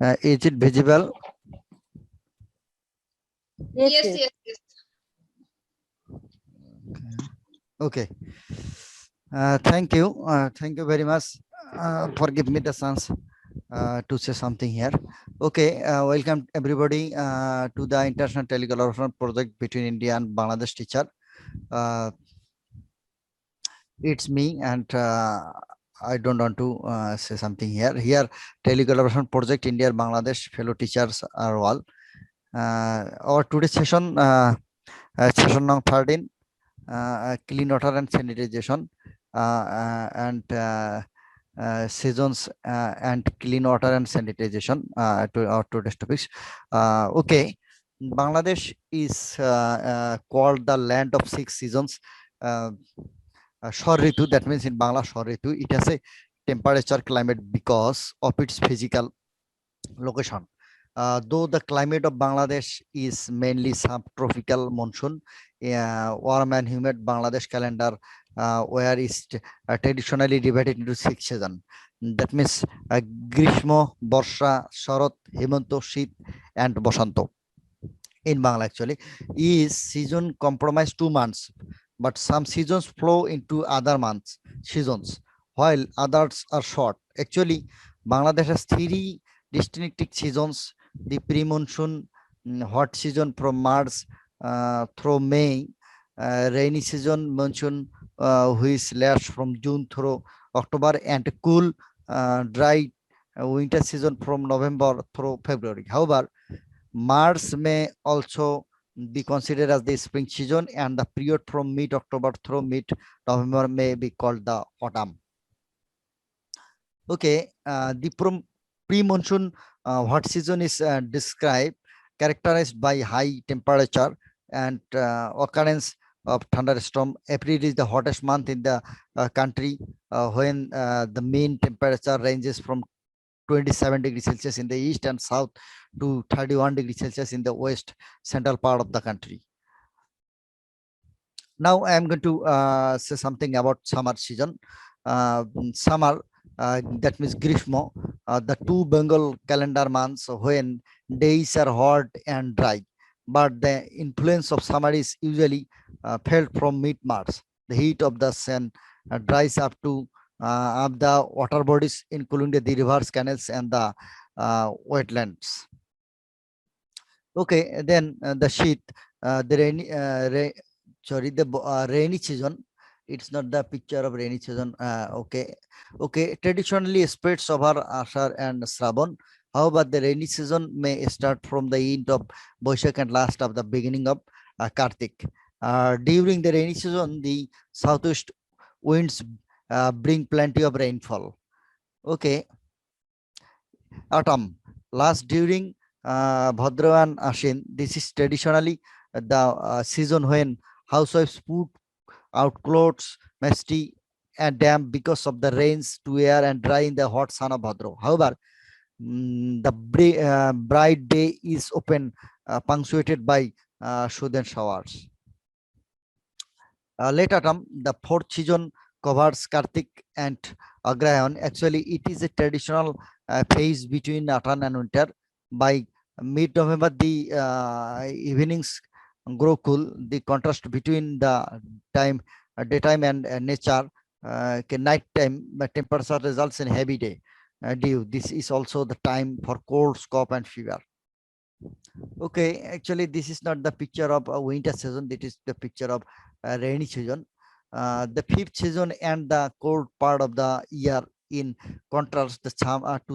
Is it visible? Yes. Okay. Thank you. Thank you very much for giving me the chance to say something here. Okay. Welcome everybody to the International Telecollaboration Project between India and Bangladesh teacher. It's me, and I don't want to say something here. Here, Telecollaboration Project India and Bangladesh fellow teachers are all. Our today's session, session number 13. Clean water and sanitization and seasons and clean water and sanitization to our today's topics. Okay, Bangladesh is called the land of 6 seasons. Shor Ritu, that means in Bangla Shor Ritu, it has a temperature climate because of its physical location. Though the climate of Bangladesh is mainly subtropical monsoon, warm and humid Bangladesh calendar, where is traditionally divided into 6 seasons. That means Grishmo, Borsha, Sharat, Hemanto, Shit, and Boshanto. In Bangla, actually, is season comprise 2 months, but some seasons flow into other months, seasons, while others are short. Actually, Bangladesh has 3 distinct seasons: the pre-monsoon hot season from March through May, rainy season monsoon which lasts from June through October, and cool dry winter season from November through February. However, March may also be considered as the spring season, and the period from mid-October through mid-November may be called the autumn. Okay, the pre-monsoon hot season is described, characterized by high temperature and occurrence of thunderstorm. April is the hottest month in the country, when the mean temperature ranges from 27 degrees Celsius in the east and south to 31 degrees Celsius in the west central part of the country. Now I am going to say something about summer season. Summer, that means Grishmo, the 2 Bengal calendar months when days are hot and dry. But the influence of summer is usually felt from mid-March. The heat of the sun dries up to of the water bodies, including the rivers, canals, and the wetlands. Okay, then the sheet, the rainy season. It's not the picture of rainy season. Okay. Traditionally spreads over Ashar and Shravan. However, the rainy season may start from the end of Boishak and last of the beginning of Kartik. During the rainy season, the southwest winds bring plenty of rainfall. Okay. Autumn, last during Bhadra and Ashin. This is traditionally the season when housewives put out clothes, musty and damp because of the rains to air and dry in the hot sun of Bhadra. However, the bright day is open, punctuated by sudden showers. Late autumn, the 4th season covers Kartik and Agrayan. Actually, it is a traditional phase between autumn and winter. By mid-November, the evenings grow cool. The contrast between the daytime and nature, night time temperature results in heavy day dew. This is also the time for cold, cough, and fever. Okay, actually, this is not the picture of a winter season. This is the picture of rainy season. The 5th season and the cold part of the year in contrast to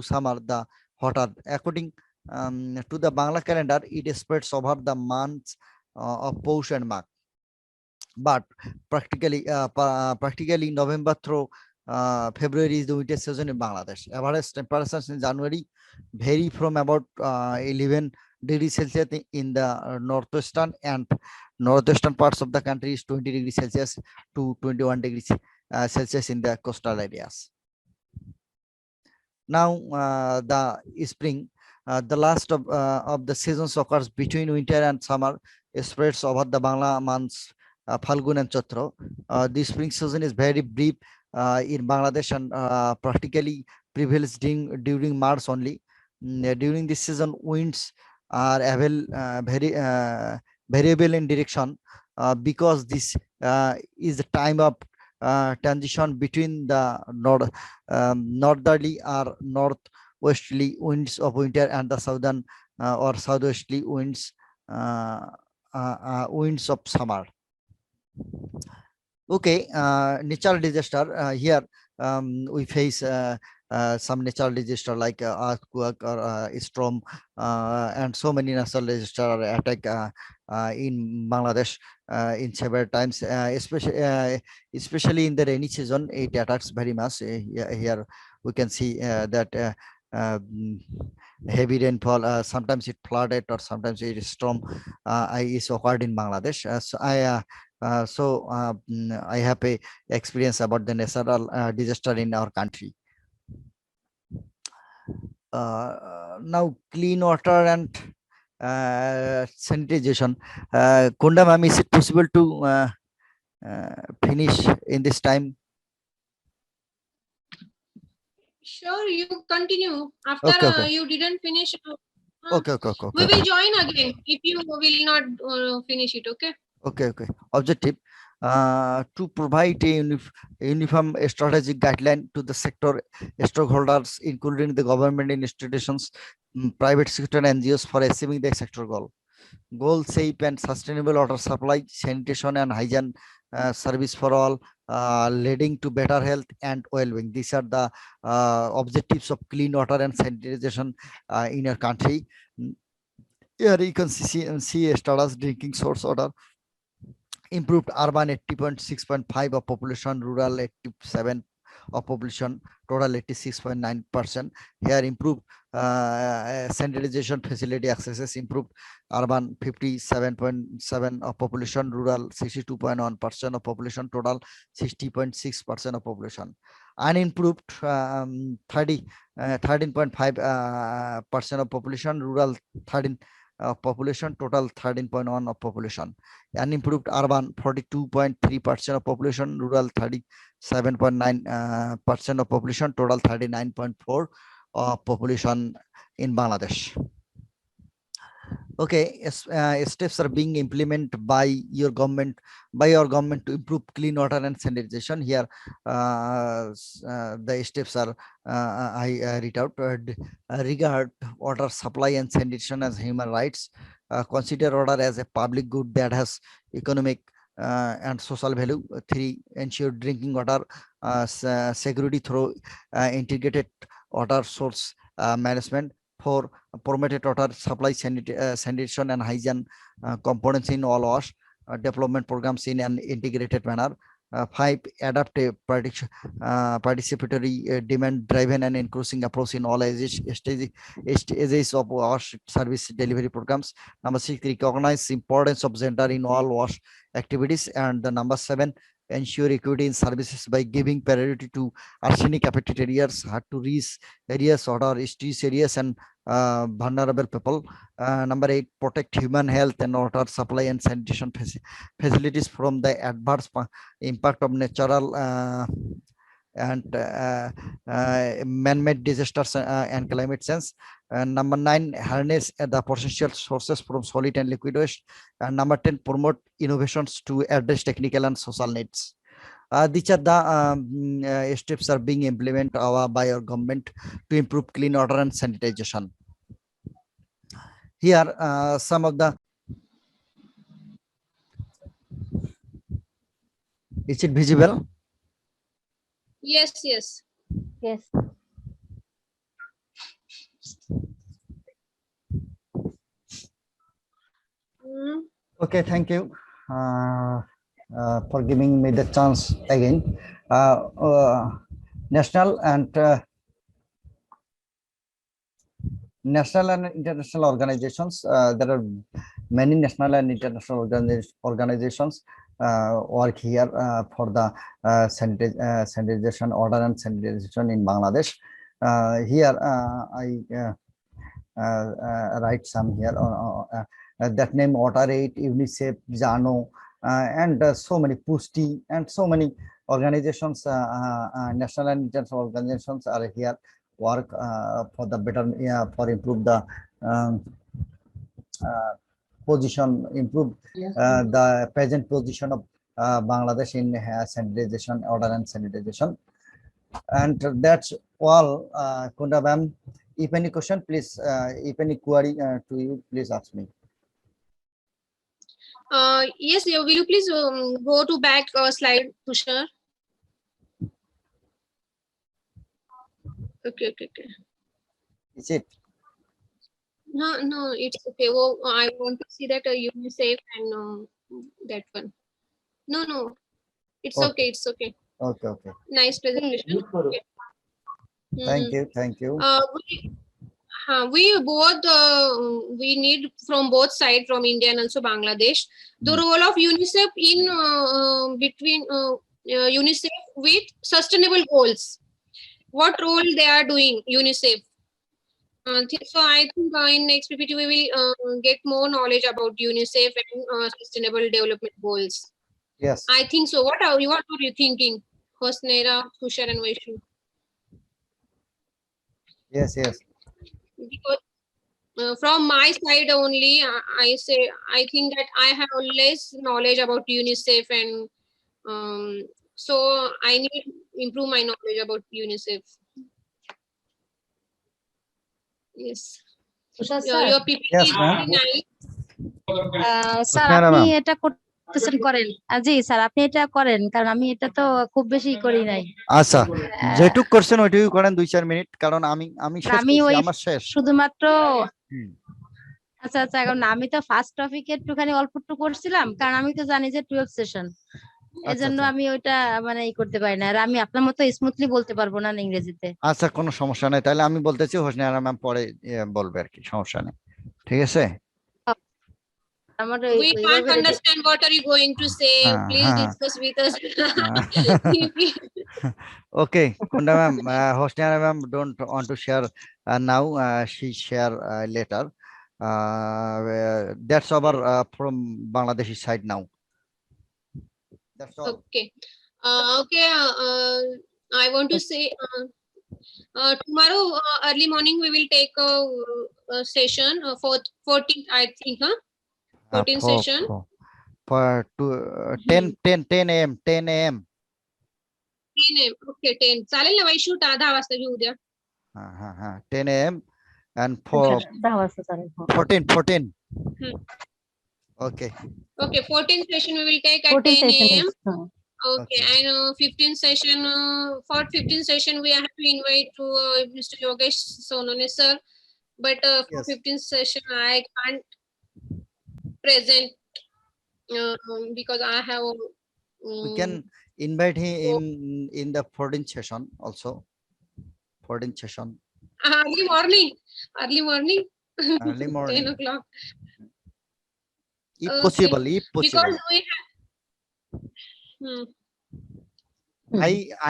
summer, the hotter. According to the Bangla calendar, it spreads over the months of Poush and Magh. But practically November through February is the winter season in Bangladesh. Average temperatures in January vary from about 11 degrees Celsius in the northwestern and northwestern parts of the country is 20 degrees Celsius to 21 degrees Celsius in the coastal areas. Now the spring, the last of the seasons occurs between winter and summer, spreads over the Bangla months Phalgun and Chatra. The spring season is very brief in Bangladesh and practically prevails during March only. During this season, winds are very variable in direction, because this is the time of transition between the northerly or northwesterly winds of winter and the southern or southwesterly uh, winds of summer. Okay, natural disaster. Here we face some natural disaster like earthquake or storm, and so many natural disaster attack in Bangladesh in several times, especially in the rainy season. It attacks very much. Here we can see that um, heavy rainfall. Sometimes it flooded, or sometimes it is storm is occurred in Bangladesh. I have a experience about the natural disaster in our country. Now, clean water and sanitization. Kunda ma'am, is it possible to finish in this time? Sure, you continue. After Okay. you didn't finish, Okay. we will join again if you will not finish it. Okay. Okay. Objective to provide a uniform strategic guideline to the sector stakeholders, including the government institutions, private sector NGOs, for achieving the sector goal. Goal safe and sustainable water supply, sanitation and hygiene service for all, leading to better health and well-being. These are the objectives of clean water and sanitation in your country. Here you can see status: drinking source water, improved urban 80.6.5 of population, rural 87 of population, total 86.9%. Here improved sanitization facility accesses, improved urban 57.7 of population, rural 62.1% of population, total 60.6% of population. Unimproved 13.5% of population, rural 13 of population, total 13.1 of population. Unimproved urban 42.3% of population, rural 37.9% of population, total 39.4 of population in Bangladesh. Okay, steps are being implemented by your government to improve clean water and sanitization. Here the steps are I read out. Regard water supply and sanitation as human rights. Consider water as a public good that has economic and social value. 3, ensure drinking water security through integrated water source management. 4, promoted water supply, sanitation and hygiene components in all wash development programs in an integrated manner. 5, adapt a participatory demand-driven and increasing approach in all stages of wash service delivery programs. Number 6, recognize importance of gender in all wash activities. And the number 7, ensure equity in services by giving priority to arsenic affected areas, hard to reach areas, water street areas, and vulnerable people. Number 8, protect human health and water supply and sanitation facilities from the adverse impact of natural and man-made disasters and climate change. And number 9, harness the potential sources from solid and liquid waste. And number 10, promote innovations to address technical and social needs. These are the steps are being implemented by our government to improve clean water and sanitation. Here some of the, is it visible? Yes. Okay, thank you for giving me the chance again. National and international organizations. There are many national and international organizations work here for the sanitization order and sanitization in Bangladesh. Here I write some here that name: Water Aid, UNICEF, JANO, and so many, Pushti, and so many organizations, national and international organizations are here work for the better, for improve the um, position, improve the present position of Bangladesh in sanitization, order and sanitization. And that's all, Kunda ma'am. If any question, please, if any query to you, please ask me. Yes, will you please go to back slide, Tushar? Okay. Is it? No, it's okay. Well, I want to see that UNICEF and that one. No, it's Okay. okay. Okay. Nice presentation. Okay. Thank you. We both we need from both sides, from India and also Bangladesh, the role of UNICEF in between UNICEF with sustainable goals. What role they are doing, UNICEF? So I think in next PPT we will get more knowledge about UNICEF and sustainable development goals. Yes. I think so. What are you thinking, Hosnera, Tushar, and Vaishu? Yes. Because from my side only, I think that I have less knowledge about UNICEF, and so I need to improve my knowledge about UNICEF. Yes. Your PPT Yes, is ma'am. very nice. Sir আপনি এটা করতেছেন করেন, জি sir আপনি এটা করেন, কারণ আমি এটা তো খুব বেশি করি নাই। আচ্ছা, যেটুক করছেন ওইটুকু করেন 2-4 মিনিট, কারণ আমি শেষ করছি, আমার শেষ শুধুমাত্র। আচ্ছা, কারণ আমি তো ফার্স্ট টপিকে একটুখানি অল্প একটু করছিলাম, কারণ আমি তো জানি যে 12 সেশন, এজন্য আমি ওইটা মানে করতে পারি না। আর আমি আপনার মতো স্মুথলি বলতে পারবো না ইংরেজিতে। আচ্ছা, কোনো সমস্যা নাই, তাহলে আমি বলতেছি, হোসনিয়ারা ম্যাম পরে বলবে আর কি, সমস্যা নেই, ঠিক আছে? We can't understand what are you going to say. Please discuss with us. Okay, Kunda ma'am, Hosniara ma'am don't want to share now. She share later. That's our from Bangladeshi side now. That's all. Okay. I want to say tomorrow early morning we will take a session for 14th, I think, 14th session. For 10 a.m. 10 a.m. 10 a.m. Okay, 10. चालेल ना वैशू 10 वाजता घेऊ उद्या. 10 a.m. and for 14. Okay. 14th session we will take at 10 a.m. Okay, and 15th session, for 15th session we have to invite to Mr. Yogesh Sonone sir, but for 15th session I can't present because I have. We can invite him in the 14th session also. 14th session. Early morning. Early morning. 10 o'clock. If possible. Because we have.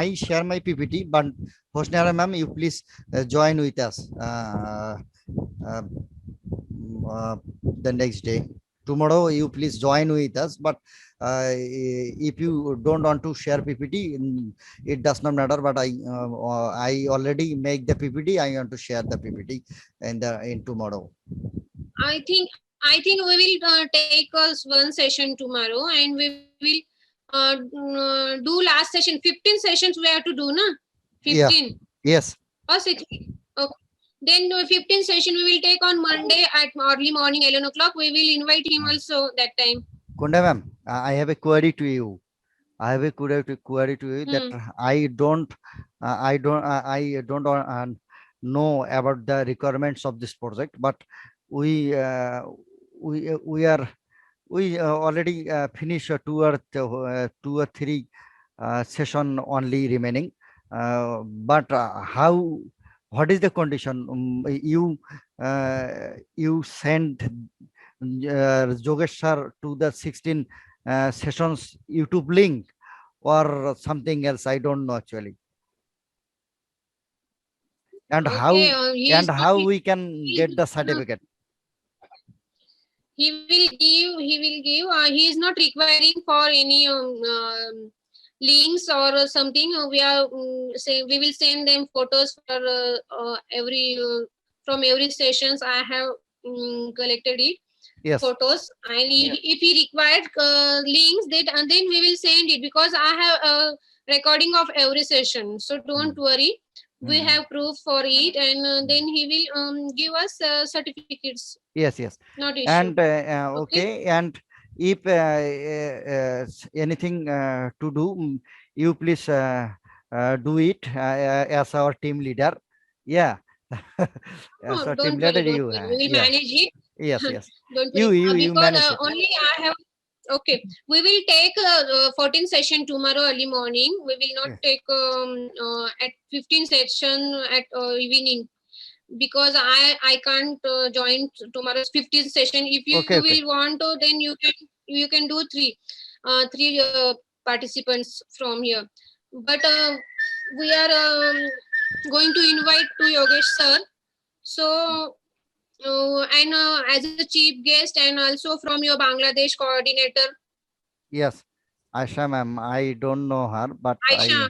I share my PPT, but Hosniara ma'am, you please join with us the next day. Tomorrow you please join with us, but if you don't want to share PPT, it does not matter, but I already make the PPT. I want to share the PPT in tomorrow. I think we will take us one session tomorrow, and we will do last session. 15 sessions we have to do, na? 15. Yeah. Yes. Or 16. Okay. Then 15 session we will take on Monday at early morning 11 o'clock. We will invite him also that time. Kunda ma'am, I have a query to you. That I don't know about the requirements of this project, but we already finished 2 or 3 session only remaining. But what is the condition? You send Jogesh sir to the 16 sessions YouTube link or something else? I don't know actually. And how we can get the certificate? He will give. He is not requiring for any links or something, we are say we will send them photos for every from every sessions I have collected it. Yes. Photos, and if he required links that, and then we will send it, because I have a recording of every session, so don't worry, we have proof for it, and then he will give us certificates. Yes, yes. Not issue. And okay, and if anything to do, you please do it as our team leader. Yeah. As our team Don't worry, leader, don't you worry. We will yeah. manage it. Yes, yes. Don't worry. You Because manage it. only I have. Okay, we will take 14 session tomorrow early morning. We will not Yeah. take at 15 session at evening, because I can't join tomorrow's 15th session. If you Okay, okay. will want to, then you can do three participants from here. But we are going to invite to Yogesh sir. So and as a chief guest, and also from your Bangladesh coordinator, Yes, Aisha ma'am. I don't know her, but Aisha,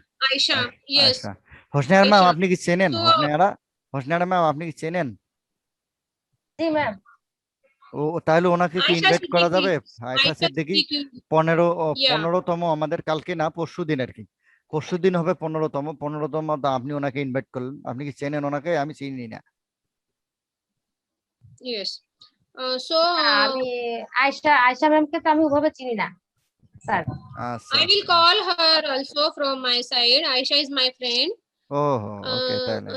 yes, Aisha. Hosnara ma'am Aisha. আপনি কি চেনেন? So Hosnara ma'am আপনি কি চেনেন? জি ma'am. ও তাহলে ওনাকে কি Aisha invite করা Siddiqui, যাবে? আয়েশা Aisha সিদ্দিকী Siddiqui, 15তম আমাদের কালকে না পরশুদিন আর কি। পরশুদিন হবে 15তম আপনি ওনাকে ইনভাইট করলেন। আপনি কি চেনেন ওনাকে? আমি চিনি না। yes. So আমি আয়শা ম্যামকে তো আমি ওভাবে চিনি না স্যার। আচ্ছা। I will call her also from my side. Aisha is my friend. Oh, okay, তাহলে।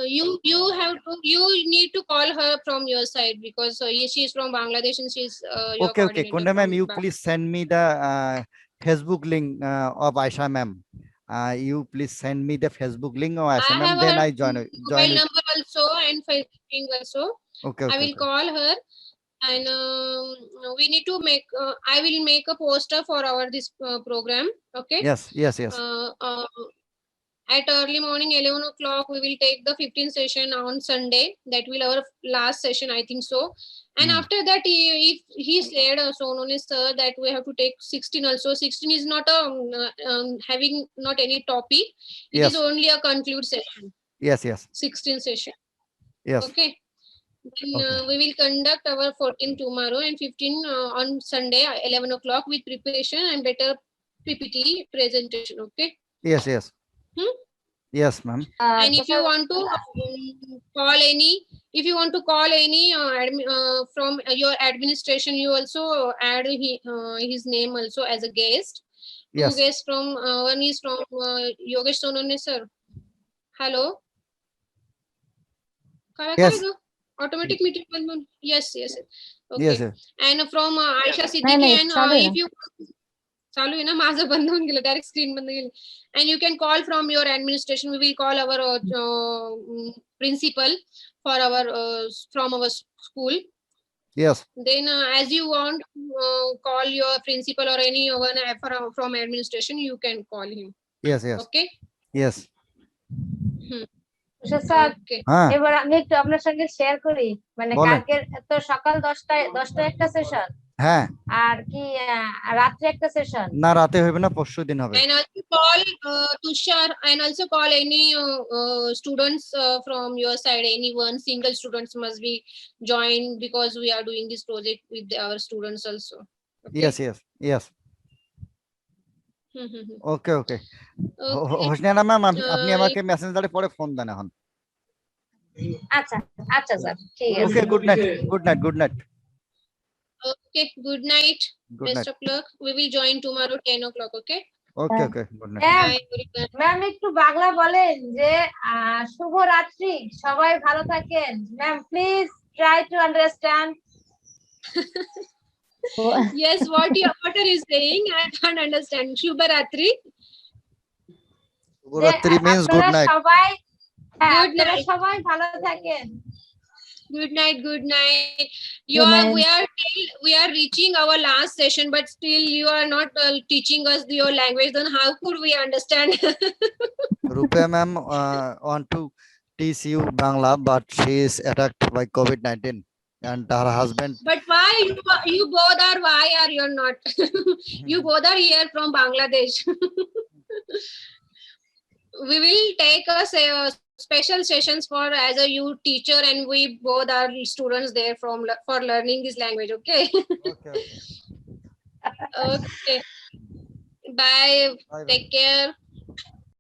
You need to call her from your side, because she is from Bangladesh and she is your Okay, coordinator. Kunda ma'am, from you please send me the Facebook link of Aisha ma'am. You please send me the Facebook link of Aisha I ma'am, have then her I join mobile with. number also and Facebook link also. Okay, I will call her, and we need to make. I will make a poster for our this program. Okay. Yes. At early morning 11 o'clock, we will take the 15th session on Sunday. That will our last session, I think so. And after that, if he said, Sonone sir, that we have to take 16 also. 16 is not a having not any topic. It is only a conclude session. Yes. 16th session. Yes. Okay. Then we will conduct our 14 tomorrow and 15 on Sunday 11 o'clock with preparation and better PPT presentation. Okay. Yes. Yes, ma'am. And if you want to call any, from your administration, you also add his name also as a guest. Yes. Two guests from one is from Yogesh Sonone sir. Hello. Yes. Automatic meeting. Yes. Okay. Yes. And from Aisha Siddiqui, and if you चालू है ना, माझं बंद होऊन गेलं, direct screen बंद गेली. And you can call from your administration. We will call our principal for our from our school. Yes. Then as you want, call your principal or anyone from administration, you can call him. Yes. Okay. Yes. Sir Okay. এবার আমি একটু আপনার সঙ্গে share করি, মানে কালকে তো সকাল 10টায় একটা সেশন, হ্যাঁ, আর কি রাত্রে একটা সেশন না, রাতে হবে না, পরশুদিন হবে। And also call Tushar, and also call any students from your side. Anyone, single students must be joined, because we are doing this project with our students also. Okay? Yes. Okay. Hosnara ma'am, আপনি আমাকে মেসেঞ্জারে পরে phone দেন এখন। আচ্ছা sir, ঠিক আছে। Okay, good night. Okay, good night. Best of luck. We will join tomorrow 10 o'clock. Okay. Okay, good night. Ma'am একটু বাংলা বলেন যে শুভ রাত্রি, সবাই ভালো থাকেন। Ma'am please try to understand. Yes, what are you saying? I can't understand. Shubha Ratri. Shubharatri means good night. সবাই ভালো থাকেন। Good night. We are reaching our last session, but still you are not teaching us your language. Then how could we understand? Rupa ma'am want to teach you Bangla, but she is attacked by COVID-19 and her husband. But why you both are? Why are you not? You both are here from Bangladesh. We will take special sessions for as a you teacher, and we both are students there for learning this language. Okay. Okay. Okay. Bye. Bye bye. Take care.